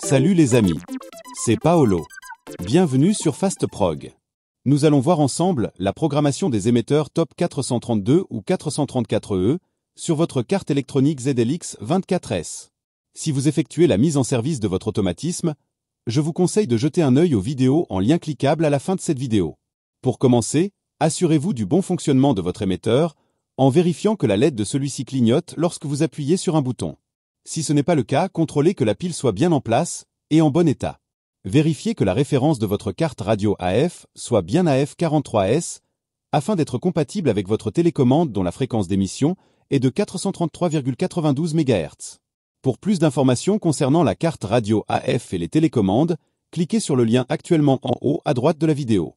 Salut les amis, c'est Paolo. Bienvenue sur FastProg. Nous allons voir ensemble la programmation des émetteurs TOP 432 ou 434E sur votre carte électronique ZLX 24S. Si vous effectuez la mise en service de votre automatisme, je vous conseille de jeter un œil aux vidéos en lien cliquable à la fin de cette vidéo. Pour commencer, assurez-vous du bon fonctionnement de votre émetteur en vérifiant que la LED de celui-ci clignote lorsque vous appuyez sur un bouton. Si ce n'est pas le cas, contrôlez que la pile soit bien en place et en bon état. Vérifiez que la référence de votre carte radio AF soit bien AF43S afin d'être compatible avec votre télécommande dont la fréquence d'émission est de 433,92 MHz. Pour plus d'informations concernant la carte radio AF et les télécommandes, cliquez sur le lien actuellement en haut à droite de la vidéo.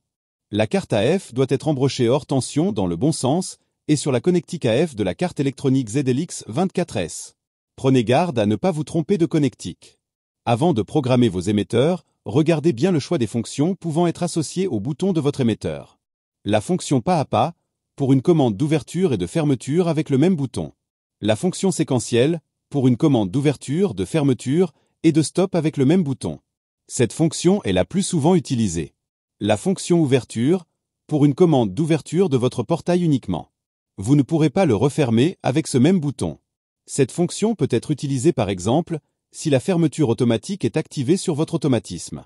La carte AF doit être embranchée hors tension dans le bon sens et sur la connectique AF de la carte électronique ZLX 24S. Prenez garde à ne pas vous tromper de connectique. Avant de programmer vos émetteurs, regardez bien le choix des fonctions pouvant être associées au bouton de votre émetteur. La fonction pas à pas, pour une commande d'ouverture et de fermeture avec le même bouton. La fonction séquentielle, pour une commande d'ouverture, de fermeture et de stop avec le même bouton. Cette fonction est la plus souvent utilisée. La fonction ouverture, pour une commande d'ouverture de votre portail uniquement. Vous ne pourrez pas le refermer avec ce même bouton. Cette fonction peut être utilisée par exemple si la fermeture automatique est activée sur votre automatisme.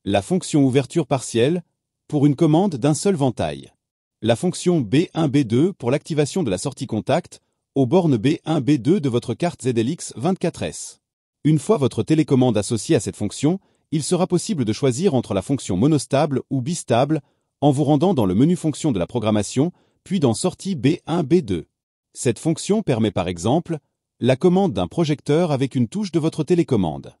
La fonction ouverture partielle, pour une commande d'un seul ventail. La fonction B1-B2 pour l'activation de la sortie contact aux bornes B1-B2 de votre carte ZLX 24S. Une fois votre télécommande associée à cette fonction, il sera possible de choisir entre la fonction monostable ou bistable en vous rendant dans le menu fonction de la programmation, puis dans sortie B1-B2. Cette fonction permet par exemple la commande d'un projecteur avec une touche de votre télécommande.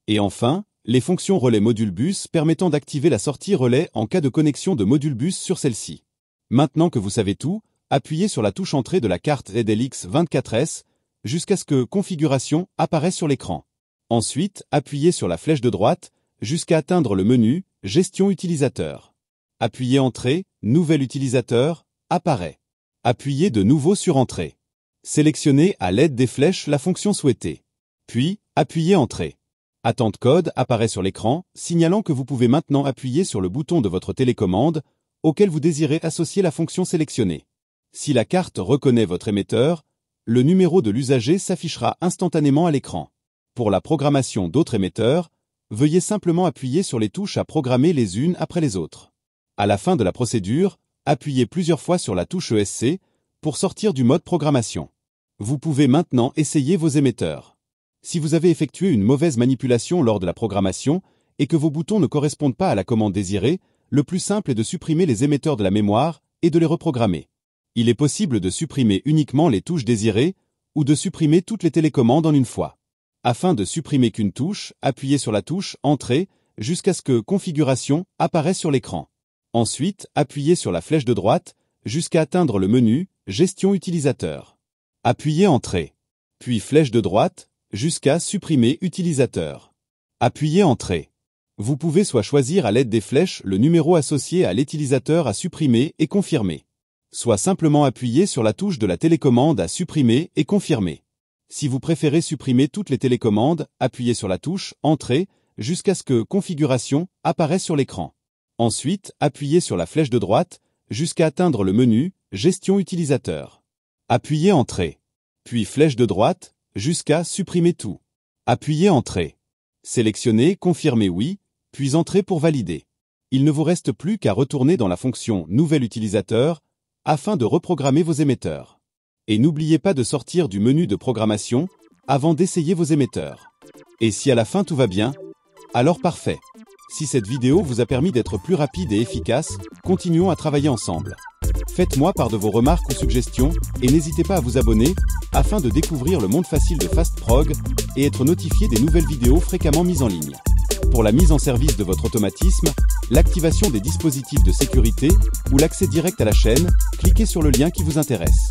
Et enfin, les fonctions relais module bus permettant d'activer la sortie relais en cas de connexion de module bus sur celle-ci. Maintenant que vous savez tout, appuyez sur la touche entrée de la carte ZLX 24S jusqu'à ce que configuration apparaisse sur l'écran. Ensuite, appuyez sur la flèche de droite jusqu'à atteindre le menu gestion utilisateur. Appuyez entrée, nouvel utilisateur, apparaît. Appuyez de nouveau sur entrée. Sélectionnez à l'aide des flèches la fonction souhaitée. Puis, appuyez entrée. Attente code apparaît sur l'écran, signalant que vous pouvez maintenant appuyer sur le bouton de votre télécommande auquel vous désirez associer la fonction sélectionnée. Si la carte reconnaît votre émetteur, le numéro de l'usager s'affichera instantanément à l'écran. Pour la programmation d'autres émetteurs, veuillez simplement appuyer sur les touches à programmer les unes après les autres. À la fin de la procédure, appuyez plusieurs fois sur la touche ESC pour sortir du mode programmation. Vous pouvez maintenant essayer vos émetteurs. Si vous avez effectué une mauvaise manipulation lors de la programmation et que vos boutons ne correspondent pas à la commande désirée, le plus simple est de supprimer les émetteurs de la mémoire et de les reprogrammer. Il est possible de supprimer uniquement les touches désirées ou de supprimer toutes les télécommandes en une fois. Afin de supprimer qu'une touche, appuyez sur la touche Entrée jusqu'à ce que Configuration apparaisse sur l'écran. Ensuite, appuyez sur la flèche de droite jusqu'à atteindre le menu Gestion utilisateur. Appuyez Entrée. Puis flèche de droite jusqu'à Supprimer utilisateur. Appuyez Entrée. Vous pouvez soit choisir à l'aide des flèches le numéro associé à l'utilisateur à supprimer et confirmer. Soit simplement appuyer sur la touche de la télécommande à supprimer et confirmer. Si vous préférez supprimer toutes les télécommandes, appuyez sur la touche Entrée jusqu'à ce que Configuration apparaisse sur l'écran. Ensuite, appuyez sur la flèche de droite jusqu'à atteindre le menu Gestion utilisateur. Appuyez Entrée. Puis flèche de droite jusqu'à Supprimer tout. Appuyez Entrée. Sélectionnez Confirmer oui, puis Entrée pour valider. Il ne vous reste plus qu'à retourner dans la fonction Nouvel utilisateur afin de reprogrammer vos émetteurs. Et n'oubliez pas de sortir du menu de programmation avant d'essayer vos émetteurs. Et si à la fin tout va bien, alors parfait. Si cette vidéo vous a permis d'être plus rapide et efficace, continuons à travailler ensemble. Faites-moi part de vos remarques ou suggestions et n'hésitez pas à vous abonner afin de découvrir le monde facile de FastProg et être notifié des nouvelles vidéos fréquemment mises en ligne. Pour la mise en service de votre automatisme, l'activation des dispositifs de sécurité ou l'accès direct à la chaîne, cliquez sur le lien qui vous intéresse.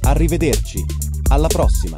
Arrivederci. Alla prossima.